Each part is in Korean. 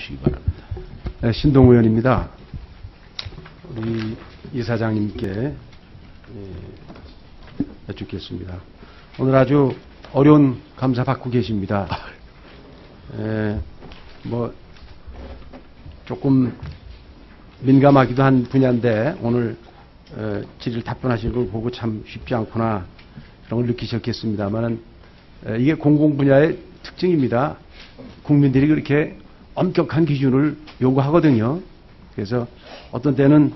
주시기 바랍니다. 네, 신동우 의원입니다. 우리 이사장님께 여쭙겠습니다. 오늘 아주 어려운 감사 받고 계십니다. 뭐 조금 민감하기도 한 분야인데 오늘 질의 답변하시는 걸 보고 참 쉽지 않구나 그런 걸 느끼셨겠습니다만은 이게 공공 분야의 특징입니다. 국민들이 그렇게 엄격한 기준을 요구하거든요. 그래서 어떤 때는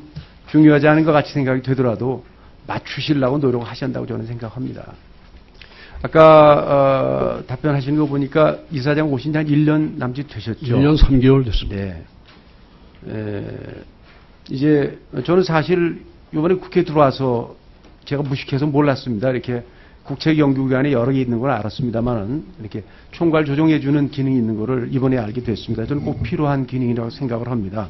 중요하지 않은 것 같이 생각이 되더라도 맞추시려고 노력을 하신다고 저는 생각합니다. 아까 답변하시는 거 보니까 이사장 오신 지 한 1년 남짓 되셨죠? 1년 3개월 됐습니다. 네. 이제 저는 사실 이번에 국회에 들어와서 제가 무식해서 몰랐습니다. 이렇게 국책연구기관에 여러 개 있는 걸 알았습니다만은 이렇게 총괄 조정해주는 기능이 있는 거를 이번에 알게 됐습니다. 저는 꼭 필요한 기능이라고 생각을 합니다.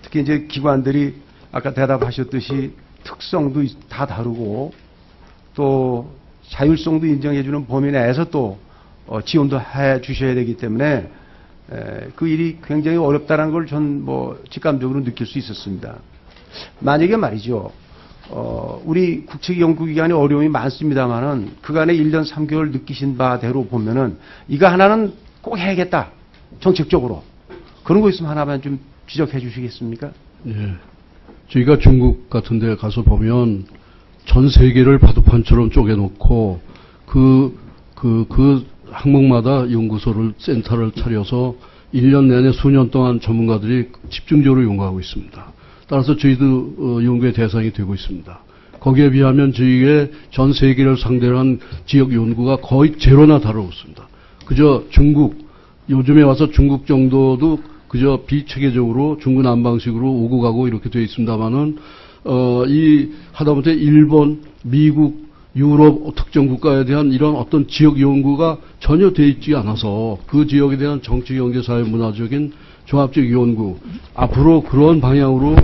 특히 이제 기관들이 아까 대답하셨듯이 특성도 다 다르고 또 자율성도 인정해주는 범위 내에서 또 지원도 해 주셔야 되기 때문에 그 일이 굉장히 어렵다는 걸 전 뭐 직감적으로 느낄 수 있었습니다. 만약에 말이죠. 우리 국책연구기관의 어려움이 많습니다만은 그간에 1년 3개월 느끼신 바대로 보면은 이거 하나는 꼭 해야겠다. 정책적으로. 그런 거 있으면 하나만 좀 지적해 주시겠습니까? 네. 저희가 중국 같은 데 가서 보면 전 세계를 바둑판처럼 쪼개놓고 그 항목마다 연구소를, 센터를 차려서 1년 내내 수년 동안 전문가들이 집중적으로 연구하고 있습니다. 따라서 저희도 연구의 대상이 되고 있습니다. 거기에 비하면 저희의 전 세계를 상대로 한 지역 연구가 거의 제로나 다름없습니다. 그저 중국, 요즘에 와서 중국 정도도 그저 비체계적으로 중구난방식으로 오고 가고 이렇게 되어 있습니다만은, 하다못해 일본, 미국, 유럽 특정 국가에 대한 이런 어떤 지역 연구가 전혀 되어 있지 않아서 그 지역에 대한 정치, 경제, 사회, 문화적인 종합적 연구, 앞으로 그런 방향으로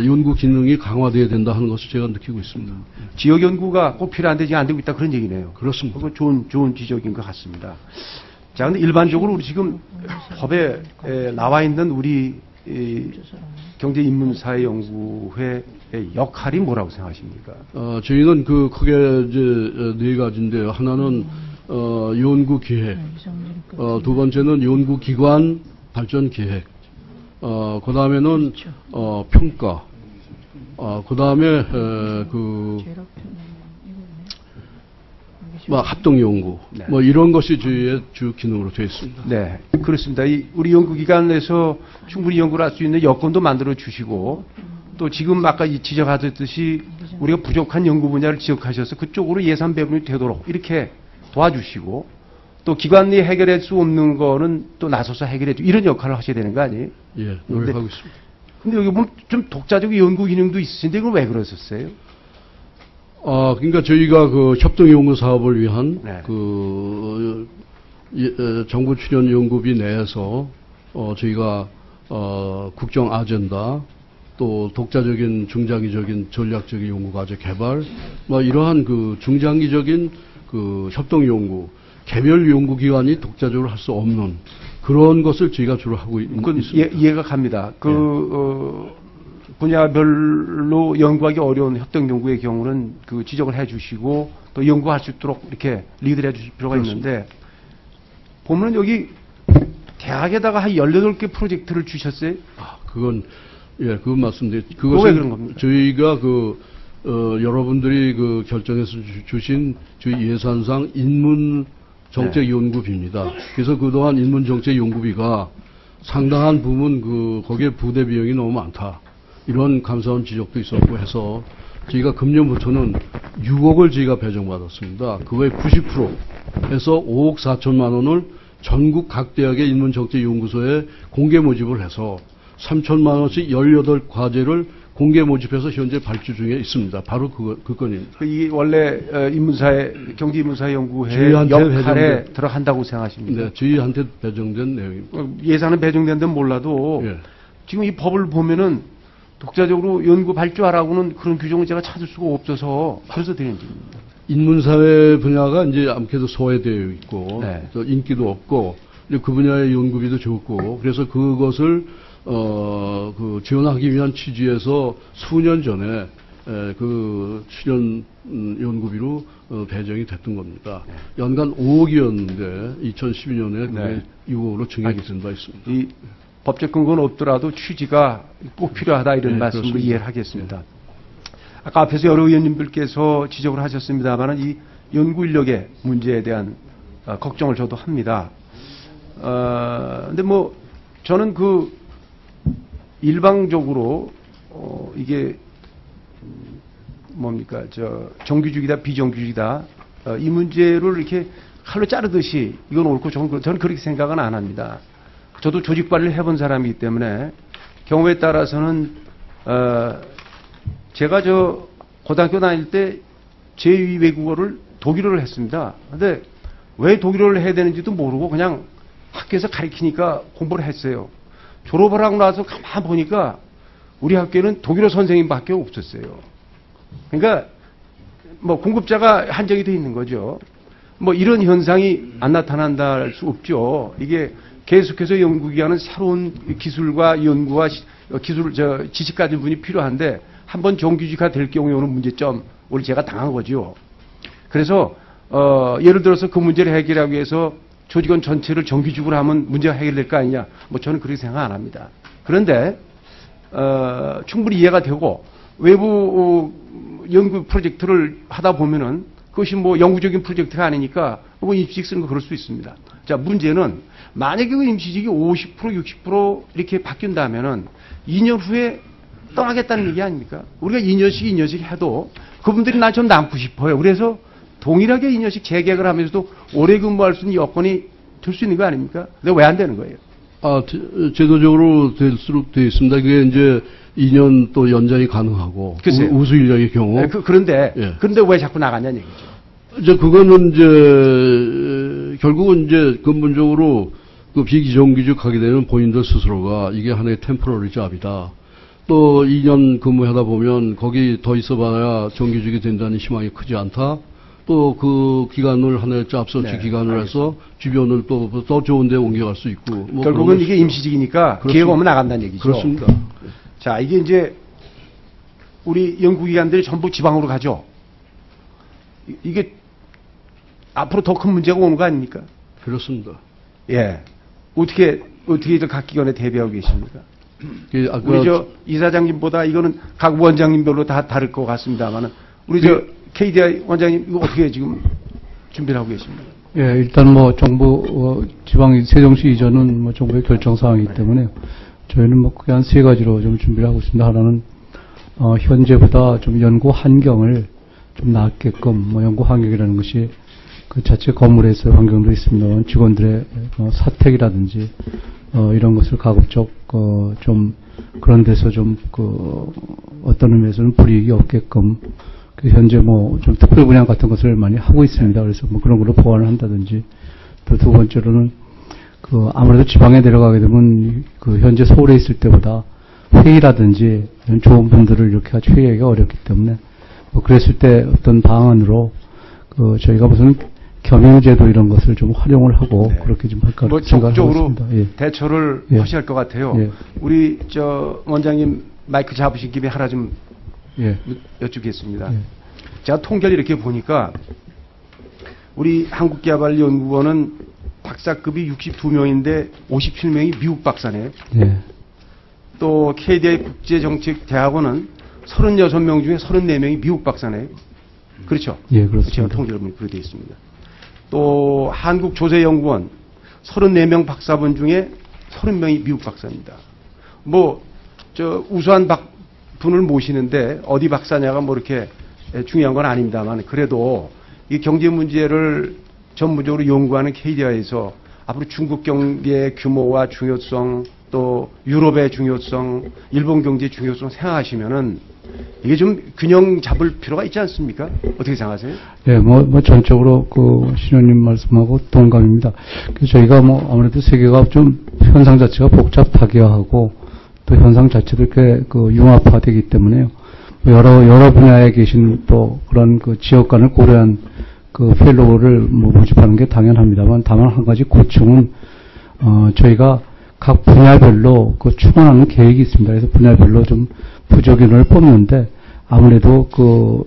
연구 기능이 강화되어야 된다 하는 것을 제가 느끼고 있습니다. 지역 연구가 꼭 필요한데 지금 안 되고 있다 그런 얘기네요. 그렇습니다. 그거 좋은 지적인 것 같습니다. 자, 근데 일반적으로 우리 지금 법에 나와 있는 우리 경제인문사회연구회의 역할이 뭐라고 생각하십니까? 저희는 크게 이제 네 가지인데요. 하나는 연구 기획, 두 번째는 연구 기관 발전 계획, 그 다음에는 평가, 그 다음에 합동 연구, 네. 뭐 이런 것이 저희의 주 기능으로 되어 있습니다. 네, 그렇습니다. 우리 연구기관에서 충분히 연구를 할 수 있는 여건도 만들어 주시고, 또 지금 아까 지적하셨듯이 우리가 부족한 연구 분야를 지적하셔서 그쪽으로 예산 배분이 되도록 이렇게 도와주시고, 또 기관이 해결할 수 없는 거는 또 나서서 해결해 주고 이런 역할을 하셔야 되는 거 아니에요? 예, 노력하고 있습니다. 근데 여기 보면 좀 독자적 연구 기능도 있으신데 이건 왜 그러셨어요? 그러니까 저희가 협동 연구 사업을 위한 네. 정부 출연 연구비 내에서 저희가 국정 아젠다, 또 독자적인 중장기적인 전략적인 연구 과제 개발, 뭐 이러한 중장기적인 협동 연구, 개별 연구 기관이 독자적으로 할 수 없는 그런 것을 저희가 주로 하고 있습니다. 이해가 갑니다. 분야별로 연구하기 어려운 협동 연구의 경우는 지적을 해 주시고 또 연구할 수 있도록 이렇게 리드를 해 주실 필요가 그렇습니다. 있는데, 보면 여기 대학에다가 한 18개 프로젝트를 주셨어요? 그건 말씀드렸죠. 왜 그런 겁니까? 저희가 여러분들이 결정해서 주신 저희 예산상 인문 정책 연구비입니다. 그래서 그동안 인문 정책 연구비가 상당한 부분 거기에 부대 비용이 너무 많다. 이런 감사원 지적도 있었고 해서 저희가 금년부터는 6억을 저희가 배정받았습니다. 그거의 90% 해서 5억 4천만 원을 전국 각 대학의 인문정책연구소에 공개 모집을 해서 3천만 원씩 18과제를 공개 모집해서 현재 발주 중에 있습니다. 바로 그 건입니다. 이게 원래 경제인문사회연구회 역할에 들어간다고 생각하십니까? 네, 저희한테 배정된 내용입니다. 예산은 배정된 데는 몰라도 지금 이 법을 보면은 독자적으로 연구 발주하라고는 그런 규정을 제가 찾을 수가 없어서 그래서 드리는 겁니다. 인문사회 분야가 이제 아무래도 소외되어 있고 또 인기도 없고 그 분야의 연구비도 적고 그래서 그것을 지원하기 위한 취지에서 수년 전에 그 출연 연구비로 배정이 됐던 겁니다. 연간 5억이었는데 2012년에 그게 6억으로 증액이 된 바 있습니다. 이 법적 근거는 없더라도 취지가 꼭 필요하다 이런 네, 말씀으로 그렇습니다. 이해를 하겠습니다. 아까 앞에서 여러 의원님들께서 지적을 하셨습니다만 이 연구 인력의 문제에 대한 걱정을 저도 합니다. 근데 뭐 저는 그 일방적으로 이게 뭡니까 정규직이다 비정규직이다 이 문제를 이렇게 칼로 자르듯이 이건 옳고 저는 그렇게 생각은 안 합니다. 저도 조직 관리를 해본 사람이기 때문에 경우에 따라서는 제가 고등학교 다닐 때 제2 외국어를 독일어를 했습니다. 근데 왜 독일어를 해야 되는지도 모르고 그냥 학교에서 가르치니까 공부를 했어요. 졸업을 하고 나서 가만 보니까 우리 학교에는 독일어 선생님밖에 없었어요. 그러니까 뭐 공급자가 한정이 돼 있는 거죠. 뭐 이런 현상이 안 나타난다 할 수 없죠. 이게 계속해서 연구기 하는 새로운 기술과 연구와 지식 가진 분이 필요한데 한번 정규직화 될 경우에 오는 문제점을 제가 당한 거죠. 그래서 예를 들어서 그 문제를 해결하기 위해서 조직원 전체를 정규직으로 하면 문제가 해결될 거 아니냐. 뭐 저는 그렇게 생각 안 합니다. 그런데 충분히 이해가 되고 외부 연구 프로젝트를 하다 보면은 그것이 뭐 영구적인 프로젝트가 아니니까 뭐 임시직 쓰는 거 그럴 수 있습니다. 자, 문제는 만약에 그 임시직이 50% 60% 이렇게 바뀐다면은 2년 후에 떠나겠다는 얘기 아닙니까? 우리가 2년씩 해도 그분들이 난 좀 남고 싶어요. 그래서 동일하게 2년씩 재계약을 하면서도 오래 근무할 수 있는 여건이 될 수 있는 거 아닙니까? 근데 왜 안 되는 거예요? 제도적으로 될수록 되어 있습니다. 그게 이제 2년 또 연장이 가능하고 우수 인력의 경우. 네, 그런데 왜 자꾸 나가냐는 얘기죠. 이제 그거는 이제 결국은 이제 근본적으로 그 비정규직 하게 되면 본인들 스스로가 이게 하나의 템포러리 잡이다. 또 2년 근무하다 보면 거기 더 있어봐야 정규직이 된다는 희망이 크지 않다. 또 그 기간을 하나의 짭서치 기간을 해서 주변을 또 더 좋은 데 옮겨갈 수 있고. 뭐 결국은 이게 임시직이니까 기회가 오면 나간다는 얘기죠. 그렇습니다. 자, 이게 이제 우리 연구기관들이 전부 지방으로 가죠. 이게 앞으로 더 큰 문제가 오는 거 아닙니까? 그렇습니다. 예. 어떻게 각 기관에 대비하고 계십니까? 아까 우리 이사장님보다 이거는 각 원장님별로 다 다를 것 같습니다만은 우리 KDI 원장님 이거 어떻게 지금 준비를 하고 계십니까? 예, 일단 뭐 정부 지방 세종시 이전은 뭐 정부의 결정 사항이기 때문에 저희는 뭐 크게 한 세 가지로 좀 준비를 하고 있습니다. 하나는 현재보다 좀 연구 환경을 좀 나았게끔 뭐 연구 환경이라는 것이 그 자체 건물에서의 환경도 있습니다만 직원들의 사택이라든지 이런 것을 가급적 좀 그런 데서 좀 어떤 의미에서는 불이익이 없게끔 현재 뭐 좀 특별 분양 같은 것을 많이 하고 있습니다. 그래서 뭐 그런 걸로 보완을 한다든지 또 두 번째로는 아무래도 지방에 내려가게 되면 현재 서울에 있을 때보다 회의라든지 이런 좋은 분들을 이렇게 같이 회의하기가 어렵기 때문에 뭐 그랬을 때 어떤 방안으로 저희가 무슨 겸용제도 이런 것을 좀 활용을 하고 그렇게 좀 할까 생각하고 있습니다. 예. 대처를 하셔야 할 것 같아요. 예. 우리 원장님 마이크 잡으신 김에 하나 좀 여쭙겠습니다. 제가 통계를 이렇게 보니까 우리 한국개발연구원은 박사급이 62명인데 57명이 미국 박사네요. 또 KDI 국제정책대학원은 36명 중에 34명이 미국 박사네요. 그렇죠? 예, 그렇습니다. 제가 통계를 보니 그렇게 되어 있습니다. 또 한국조세연구원 34명 박사분 중에 30명이 미국 박사입니다. 우수한 분을 모시는데 어디 박사냐가 뭐 이렇게 중요한 건 아닙니다만 그래도 이 경제 문제를 전문적으로 연구하는 KDI에서 앞으로 중국 경제의 규모와 중요성 또 유럽의 중요성, 일본 경제의 중요성 생각하시면은 이게 좀 균형 잡을 필요가 있지 않습니까? 어떻게 생각하세요? 네, 전적으로 신현님 말씀하고 동감입니다. 그래서 저희가 아무래도 세계가 좀 현상 자체가 복잡하게 하고 또 현상 자체도 이렇게 융합화되기 때문에요. 여러 분야에 계신 또 그런 지역간을 고려한 펠로우를 모집하는 게 당연합니다만 다만 한 가지 고충은 저희가 각 분야별로 그 충원하는 계획이 있습니다. 그래서 분야별로 좀 부족 인원을 뽑는데 아무래도 그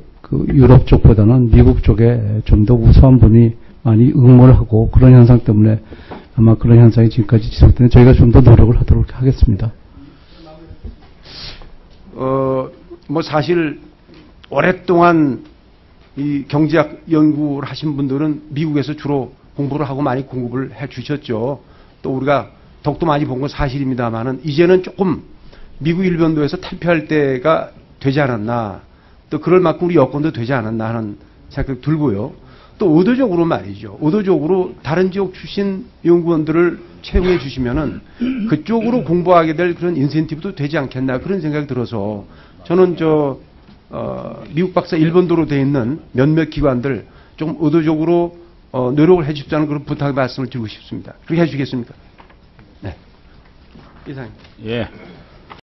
유럽 쪽보다는 미국 쪽에 좀 더 우수한 분이 많이 응모를 하고 그런 현상 때문에 아마 그런 현상이 지금까지 지속되는 저희가 좀 더 노력을 하도록 하겠습니다. 뭐 사실 오랫동안 이 경제학 연구를 하신 분들은 미국에서 주로 공부를 하고 많이 공급을 해 주셨죠. 또 우리가 덕도 많이 본 건 사실입니다만은 이제는 조금 미국 일변도에서 탈피할 때가 되지 않았나, 또 그럴 만큼 우리 여건도 되지 않았나 하는 생각이 들고요. 또 의도적으로 말이죠. 의도적으로 다른 지역 출신 연구원들을 채용해 주시면은 그쪽으로 공부하게 될 그런 인센티브도 되지 않겠나 그런 생각이 들어서 저는 미국 박사 일본도로 되어 있는 몇몇 기관들 좀 의도적으로 노력을 해 주십사는 그런 부탁의 말씀을 드리고 싶습니다. 그렇게 해 주시겠습니까? 네. 이상. 예.